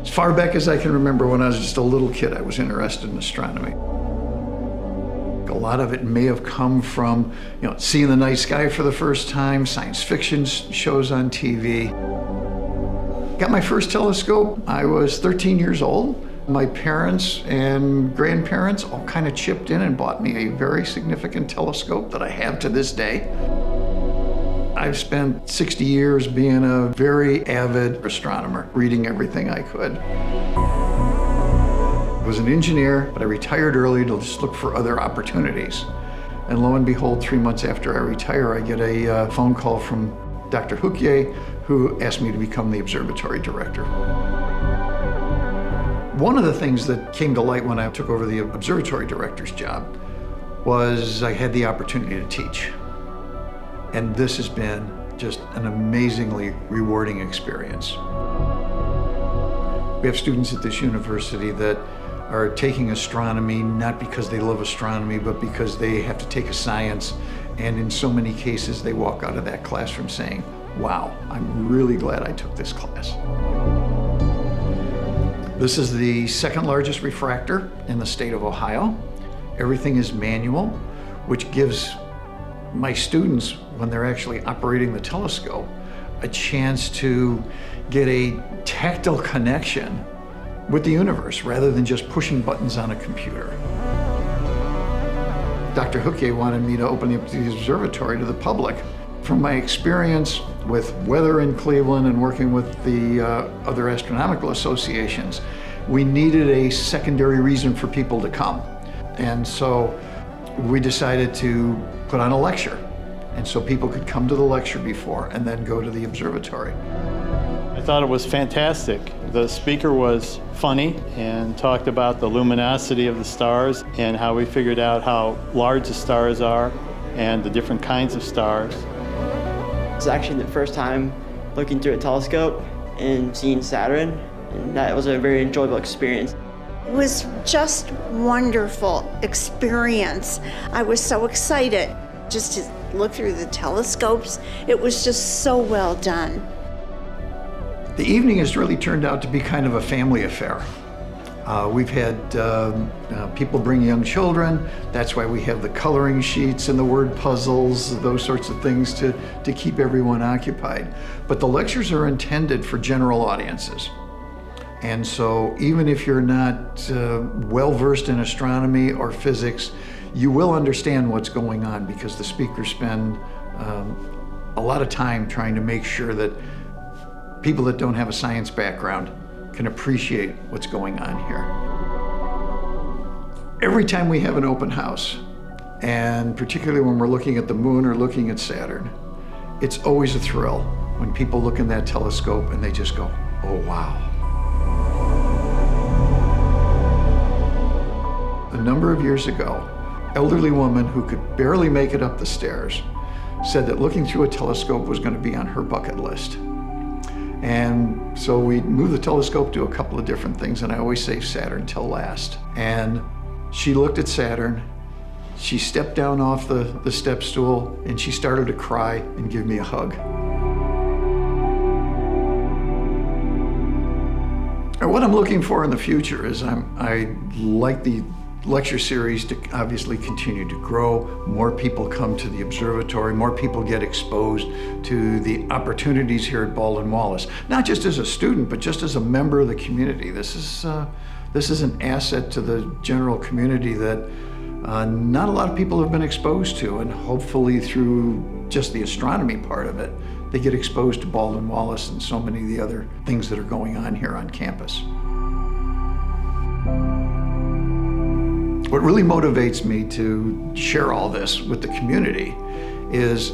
As far back as I can remember, when I was just a little kid, I was interested in astronomy. A lot of it may have come from, seeing the night sky for the first time, science fiction shows on TV. Got my first telescope, I was 13 years old. My parents and grandparents all kind of chipped in and bought me a very significant telescope that I have to this day. I've spent 60 years being a very avid astronomer, reading everything I could. I was an engineer, but I retired early to just look for other opportunities. And lo and behold, 3 months after I retire, I get a phone call from Dr. Hookier, who asked me to become the observatory director. One of the things that came to light when I took over the observatory director's job was I had the opportunity to teach. And this has been just an amazingly rewarding experience. We have students at this university that are taking astronomy not because they love astronomy, but because they have to take a science. And in so many cases, they walk out of that classroom saying, wow, I'm really glad I took this class. This is the second largest refractor in the state of Ohio. Everything is manual, which gives my students, when they're actually operating the telescope, a chance to get a tactile connection with the universe rather than just pushing buttons on a computer. Dr. Hookier wanted me to open up the observatory to the public. From my experience with weather in Cleveland and working with the other astronomical associations, we needed a secondary reason for people to come. And so we decided to put on a lecture. And so people could come to the lecture before and then go to the observatory. I thought it was fantastic. The speaker was funny and talked about the luminosity of the stars and how we figured out how large the stars are and the different kinds of stars. It's actually the first time looking through a telescope and seeing Saturn, and that was a very enjoyable experience. It was just wonderful experience. I was so excited just to look through the telescopes. It was just so well done. The evening has really turned out to be kind of a family affair. We've had people bring young children. That's why we have the coloring sheets and the word puzzles, those sorts of things to keep everyone occupied. But the lectures are intended for general audiences. And so even if you're not well-versed in astronomy or physics, you will understand what's going on because the speakers spend a lot of time trying to make sure that people that don't have a science background can appreciate what's going on here. Every time we have an open house, and particularly when we're looking at the moon or looking at Saturn, it's always a thrill when people look in that telescope and they just go, oh wow. A number of years ago, an elderly woman who could barely make it up the stairs said that looking through a telescope was going to be on her bucket list. And so we moved the telescope to a couple of different things, and I always save Saturn till last. And she looked at Saturn, she stepped down off the step stool, and she started to cry and give me a hug. And what I'm looking for in the future is I like the lecture series to obviously continue to grow. More people come to the observatory, more people get exposed to the opportunities here at Baldwin Wallace, not just as a student, but just as a member of the community. This is an asset to the general community that not a lot of people have been exposed to, and hopefully through just the astronomy part of it, they get exposed to Baldwin Wallace and so many of the other things that are going on here on campus. What really motivates me to share all this with the community is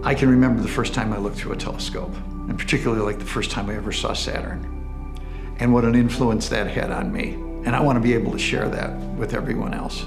I can remember the first time I looked through a telescope, and particularly like the first time I ever saw Saturn, and what an influence that had on me. And I want to be able to share that with everyone else.